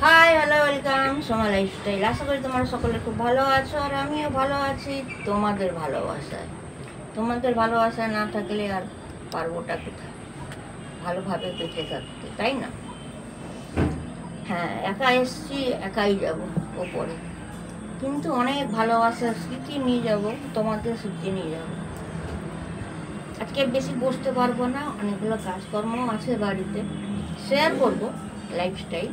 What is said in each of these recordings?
High hello welcome Soma lifestyle. আশা করি তোমরা সকলে খুব ভালো আছো আর আমিও ভালো আছি তোমাদের ভালোবাসায়। তোমাদের ভালোবাসায় না থাকলে আর পারবোটা কোথায় ভালোভাবে বেঁচে থাকতে, তাই না? হ্যাঁ, একা এসছি, একাই যাব ওপরে, কিন্তু অনেক ভালোবাসার স্মৃতি নিয়ে যাব, তোমাদের স্মৃতি নিয়ে যাব। আজকে বেশি বসতে পারবো না, অনেকগুলো কাজকর্ম আছে বাড়িতে, শেয়ার করবো লাইফস্টাইল।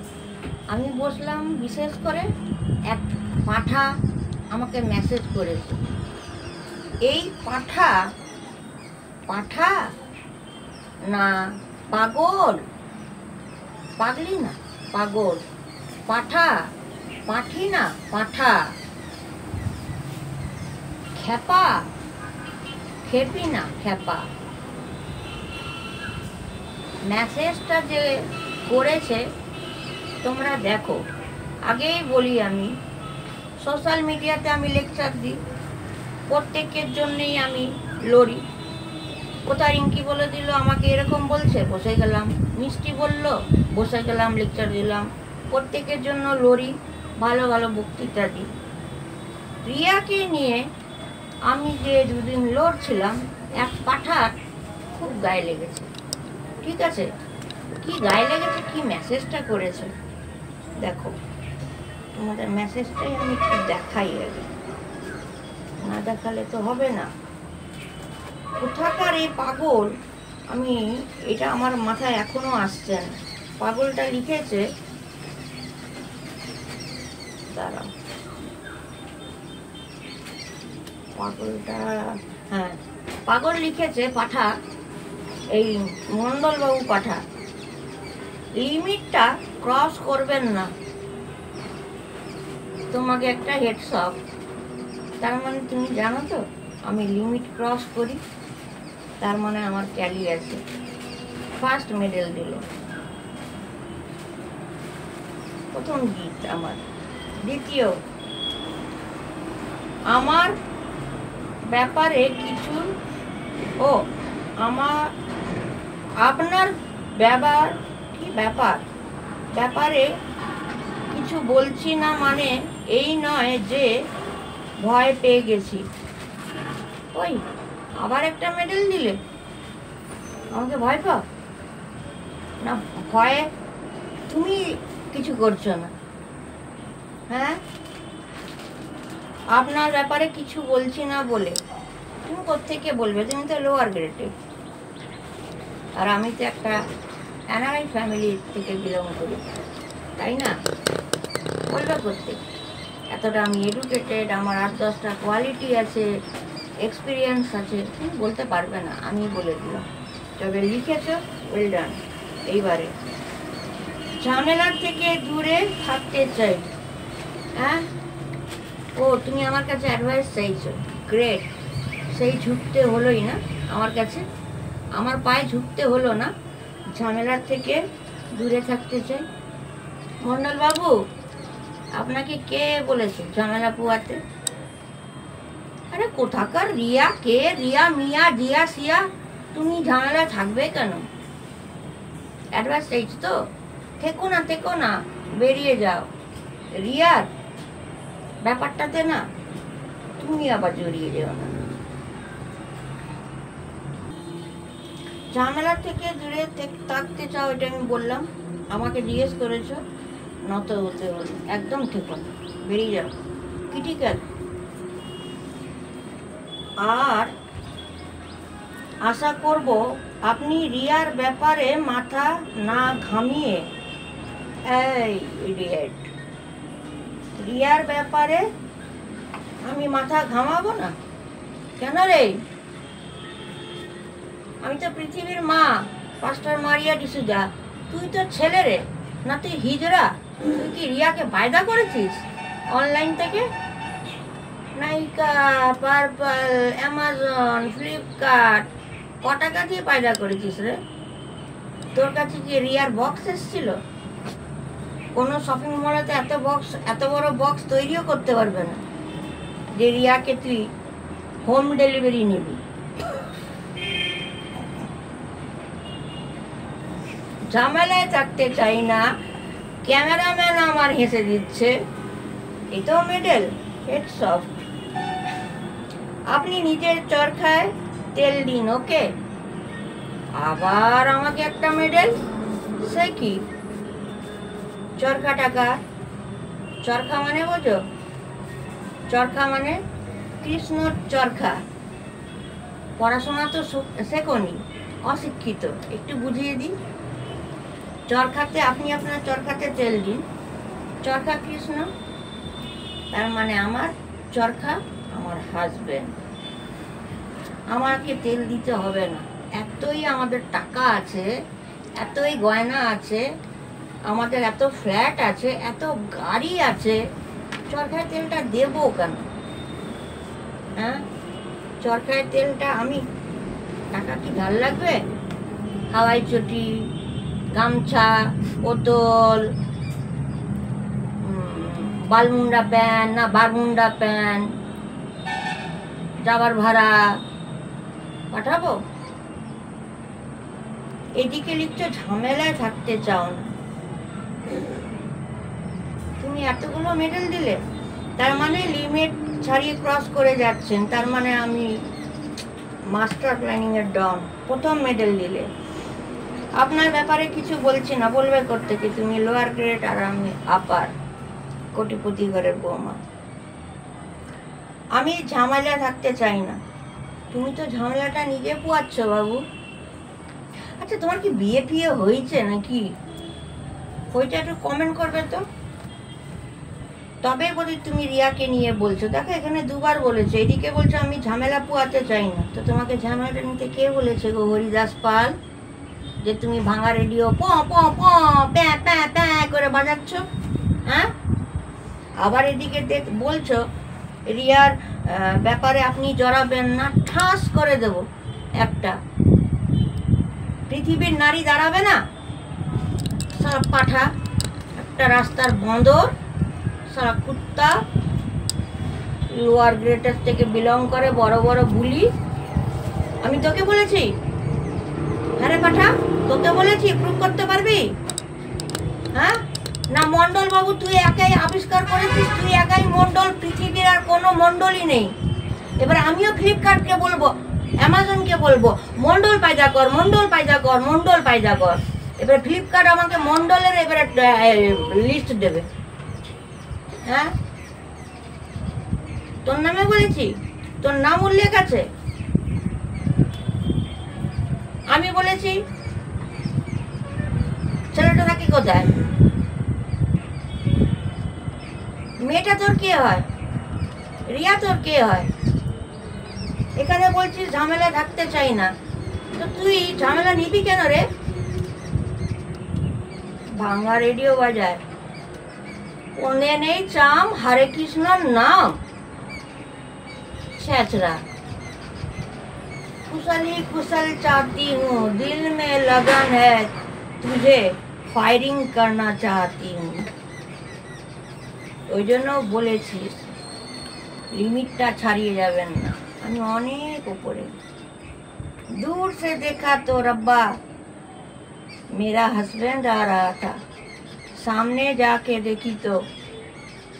আমি বসলাম, বিশেষ করে এক পাঁঠা আমাকে মেসেজ করেছে। এই পাঁঠা পাঁঠা না পাগল, পাগলি না পাগল, পাঁঠা পাঁঠি না পাঁঠা, খেপা খেপি না খেপা। মেসেজটা যে করেছে তোমরা দেখো। আগেই বলি, আমি সোশ্যাল মিডিয়াতে আমি লেকচার দিই, প্রত্যেকের জন্যেই আমি লড়ি। কোথায় রিঙ্কি বলে দিল আমাকে এরকম বলছে, বসে গেলাম। মিষ্টি বলল, বসে গেলাম, লেকচার দিলাম। প্রত্যেকের জন্য লড়ি, ভালো ভালো বক্তৃতা দিই। রিয়াকে নিয়ে আমি যে দুদিন লড়ছিলাম, এক পাঠার খুব গায়ে লেগেছে। ঠিক আছে, কি গায়ে লেগেছে, কি মেসেজটা করেছে দেখো। তোমাদের মেসেজটাই আমি একটু দেখাই, আগে না দেখালে তো হবে না। কোথাকার এই পাগল, আমি এটা আমার মাথায় এখনো আসছে না। পাগলটা লিখেছে, দাঁড়াও, পাগলটা, হ্যাঁ, পাগল লিখেছে পাঠা, এই মণ্ডলবাবু পাঠা, লিমিটটা ক্রস করবেন না, তোমাকে একটা হেডসঅপ। তার মানে তুমি জানো তো আমি লিমিট ক্রস করি, তার মানে আমার ক্যালি আছে। ফার্স্ট মেডেল দিল, প্রথম গীত আমার। দ্বিতীয়, আমার ব্যাপারে কিছু, ও আমার আপনার ব্যাপার, কি ব্যাপারে কিছু বলছি না, মানে এই নয় যে ভয় পেয়ে গেছি। ওই আবার একটা মেডেল দিলে, আমাকে ভয় পাও না? ভয়ে তুমি কিছু করছো না। হ্যাঁ, আপনার ব্যাপারে কিছু বলছি না বলে তুমি কোত্থেকে বলবে? তুমি তো লোয়ার গ্রেডে, আর আমি তো একটা এনআরআই ফ্যামিলি থেকে বিলং করি, তাই না? বলবে কোত্থেকে? এতটা আমি এডুকেটেড, আমার 8-10টা কোয়ালিটি আছে, এক্সপিরিয়েন্স আছে, তুমি বলতে পারবে না, আমি বলে দিলাম। তবে লিখেছ, ওয়েল ডান। এইবারে, ঝামেলার থেকে দূরে থাকতে চাই। হ্যাঁ, ও তুমি আমার কাছে অ্যাডভাইস চাইছো, গ্রেট। সেই ঝুঁকতে হলোই না আমার কাছে, আমার পায়ে ঝুঁকতে হলো না। ঝামেলার থেকে দূরে থাকতে চাই। মণ্ডলবাবু, আপনাকে কে বলেছে ঝামেলা পোয়াতে? আরে কোথাকার রিয়া, কে রিয়া, মিয়া, জিয়া, সিয়া, তুমি ঝামেলা থাকবে কেন? অ্যাডভাইস চাইছো তো, থেকো না, বেরিয়ে যাও। রিয়ার ব্যাপারটাতে না তুমি আবার জড়িয়ে যেও না। ঝামেলা থেকে দূরে থাকতে চাও, এটা আমি বললাম। আমাকে জিজ্ঞেস করেছো, নত হতে হলো, একদম ঠিক না, বেরিয়ে যাও, ক্রিটিক্যাল। আর আশা করব আপনি রিয়ার ব্যাপারে মাথা না ঘামিয়ে, এই ইডিয়েট, রিয়ার ব্যাপারে আমি মাথা ঘামাবো না কেন রে? আমি তো পৃথিবীর মা, পাস্টার মারিয়া ডিসুজা। তুই তো ছেলে রে, না তুই হিজড়া? তুই কি রিয়াকে বায়দা করেছিস অনলাইন থেকে? নাইকা, পার্পল, অ্যামাজন, ফ্লিপকার্ট, ক টাকা দিয়ে বায়দা করেছিস রে? তোর কাছে কি রিয়ার বক্স এসেছিল? কোনো শপিং মলেতে এত বড় বক্স তৈরিও করতে পারবে না যে রিয়াকে তুই হোম ডেলিভারি নিবি। ঝামেলায় থাকতে চাই না, ক্যামেরাম্যান আমার হেসে দিচ্ছে, এটাও মেডেল? Head soft. আপনি নিজের চরকায় তেল দিন, ওকে? আবার আমাকে একটা মেডেল? সে কি? চরকা টাকা। চরকা মানে বোঝো? চরকা মানে কৃষ্ণর চরকা। পড়াশোনা তো শেখনি, অশিক্ষিত, একটু বুঝিয়ে দিই। চরকাতে আপনি আপনার চরকাতে তেল দিন, চরকা কৃষ্ণ, তার মানে আমার চরকা আমার হাজবেন্ড। আমাকে তেল দিতে হবে না, এতই আমাদের টাকা আছে, এতই গয়না আছে, আমাদের এত ফ্ল্যাট আছে, এত গাড়ি আছে, চরকায় তেলটা দেবো কেন? হ্যাঁ, চরকায় তেলটা আমি, টাকা কি ভাল লাগবে? হাওয়াই চটি, গামছা, বোতল, বালমুন্ডা প্যান্ট না বারমুন্ডা প্যান্ট, যাবার ভাড়া পাঠাবো? এদিকে লিখছো ঝামেলায় থাকতে চাও না। তুমি এতগুলো মেডেল দিলে, তার মানে লিমিট ছাড়িয়ে ক্রস করে যাচ্ছেন, তার মানে আমি মাস্টার প্ল্যানিং এর ডন। প্রথম মেডেল দিলে। আপনার ব্যাপারে কিছু বলছি না, বলবে করতে কি তুমি লোয়ার গ্রেড আর আমি আপার, কোটিপতি ঘরের বৌমা। আমি ঝামেলা থাকতে চাই না, তুমি তো ঝামেলাটা নিজে পোয়াচ্ছ বাবু। আচ্ছা, তোমার কি বিয়ে ফিয়ে হয়েছে নাকি? ওইটা একটু কমেন্ট করবে তো। তবে বলি তুমি রিয়াকে নিয়ে বলছো, দেখো এখানে দুবার বলেছে, এদিকে বলছো আমি ঝামেলা পোয়াতে চাই না। তো তোমাকে ঝামেলাটা নিতে কে বলেছে গো? হরিদাস পাল, যে তুমি ভাঙা রেডিও প প প প্যাঁ প্যাঁ প্যাঁ করে বাজাচ্ছ? হ্যাঁ, আবার এদিকে বলছো রিয়ার ব্যাপারে আপনি জড়াবেন না, ঠাস করে দেব একটা। পৃথিবীর নারী দাঁড়াবে না? সারা পাঠা, একটা রাস্তার বন্দর, সারা কুত্তা, লোয়ার গ্রেডের থেকে বিলং করে, বড় বড় বুলি। আমি তোকে বলেছি? হ্যাঁ পাঠা, তোকে বলেছি? প্রুভ করতে পারবি? হ্যাঁ না মন্ডল বাবু তুই একাই আবিষ্কার করেছিস, তুই একাই মন্ডল, পৃথিবীর আর কোনো মন্ডলই নেই। এবার আমিও ফ্লিপকার্টকে বলবো, অ্যামাজনকে বলবো, মন্ডল পায়দা কর, মন্ডল পায়দা কর, মন্ডল পায়দা কর। এবার ফ্লিপকার্ট আমাকে মন্ডলের এবারে লিস্ট দেবে। হ্যাঁ, তোর নামে বলেছি? তোর নাম উল্লেখ আছে? আমি বলেছি? ছেলেটা থাকি কোথায়? মেয়েটা তোর কে হয়? রিয়া তোর কে হয়? এখানে বলছিস ঝামেলা থাকতে চাই না, তো তুই ঝামেলা নিবি কেন রে? ভাঙা রেডিও বাজায়, ওনে নেই চাম, হরে কৃষ্ণর নাম, छेचरा कुशल ही कुशल चाहती हूँ, दिल में लगन है, तुझे फायरिंग करना चाहती हूँ। ওই জন্য বলেছি লিমিটটা ছাড়িয়ে যাবেন না, আমি অনেক উপরে। दूर से देखा तो रब्बा मेरा हस्बैंड आ रहा था, सामने जाके देखी तो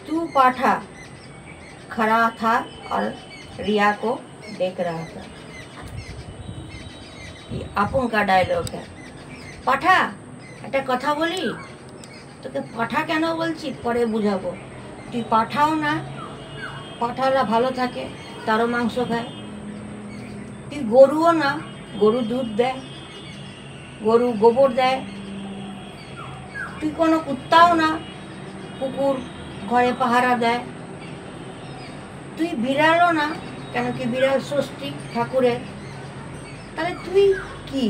तू पाठा खड़ा था और रिया को देख रहा था। ये अपन का डायलॉग है। पाठा একটা কথা বলি তোকে, পাঠা কেন বলছি পরে বুঝাবো। তুই পাঠাও না, পাঠারা ভালো থাকে, তারও মাংস খায়। তুই গরুও না, গরু দুধ দেয়, গরু গোবর দেয়। তুই কোনো কুত্তাও না, কুকুর ঘরে পাহারা দেয়। তুই বিড়ালও না, কেন কি বিড়াল ষষ্ঠী ঠাকুরের। তাহলে তুই কি?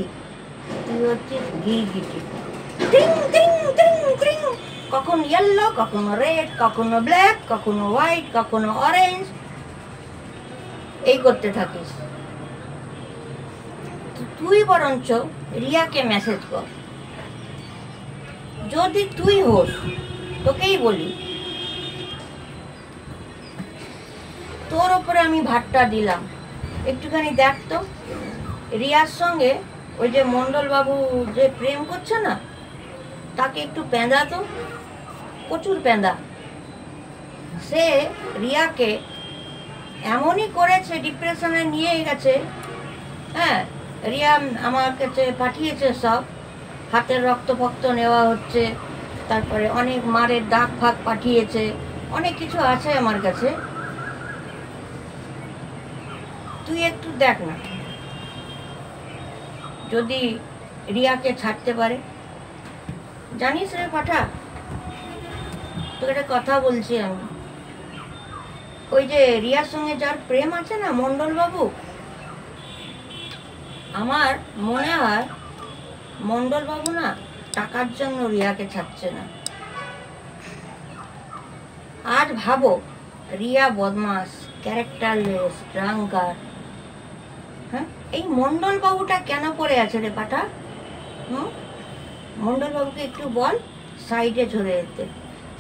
তুই হচ্ছিস গিরগিটি, কখনো ইয়েলো, কখনো রেড, কখনো ব্ল্যাক, কখনো হোয়াইট, কখনো অরেঞ্জ, এই করতে থাকিস। তুই বরঞ্চ রিয়াকে মেসেজ কর, যদি তুই হোস, তোকেই বলি। তোর ওপরে আমি ভাতটা দিলাম, একটুখানি দেখ তো রিয়ার সঙ্গে ওই যে মন্ডল বাবু যে প্রেম করছে না, তাকে একটু পেঁদা তো। প্রচুর পেঁদা। সে রিয়াকে এমনই করেছে, ডিপ্রেশনে নিয়ে গেছে। হ্যাঁ, রিয়া আমার কাছে পাঠিয়েছে সব, হাতের রক্ত ফক্ত নেওয়া হচ্ছে, তারপরে অনেক মারের দাগ ফাগ পাঠিয়েছে, অনেক কিছু আছে আমার কাছে। তুই একটু দেখ না, যদি রিয়াকে ছাড়তে পারে। জানিস রে পাঠা, তোকে একটা কথা বলছি আমি, ওই যে রিয়ার সঙ্গে যার প্রেম আছে না, মণ্ডল বাবু, আমার মনে হয় মণ্ডল বাবু না টাকার জন্য রিয়াকে ছাড়ছে না। আজ ভাবো, রিয়া বদমাস, ক্যারেক্টারলেস, ড্রাঙ্কার, হ্যাঁ, এই মণ্ডল বাবুটা কেন পড়ে আছে রে পাঠা? মণ্ডল বাবুকে একটু বল সাইডে ঝরে যেতে।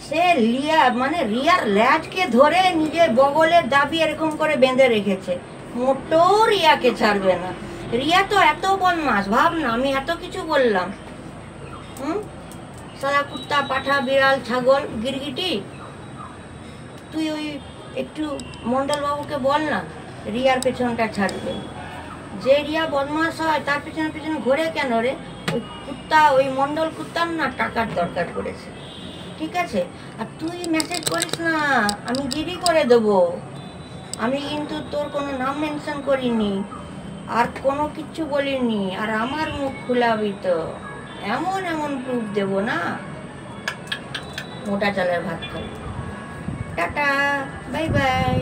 সে রিয়ার ল্যাজকে ধরে নিজের বগলের দাবি এরকম করে বেঁধে রেখেছে, মোটেও রিয়াকে ছাড়বে না। রিয়া তো এত বদমাস, ভাব না, আমি এত কিছু বললাম, সারা কুত্তা, পাঠা, বিড়াল, ছাগল, গিরগিটি, তুই ওই একটু মণ্ডল বাবুকে বল না রিয়ার পেছনটা ছাড়বে। যে রিয়া বদমাস হয় তার পেছনে পেছনে ঘোরে কেন রে? ওই কুত্তা, ওই মণ্ডল কুত্তার না টাকার দরকার পড়েছে, ঠিক আছে? আর তুই মেসেজ করিস না, আমি জিডি করে দেবো। আমি কিন্তু তোর কোনো নাম মেনশন করিনি, আর কোনো কিচ্ছু বলিনি, আর আমার মুখ খুলাবি তো এমন এমন প্রুফ দেবো না, মোটা চালের ভাত খাবি। Tata, bye bye.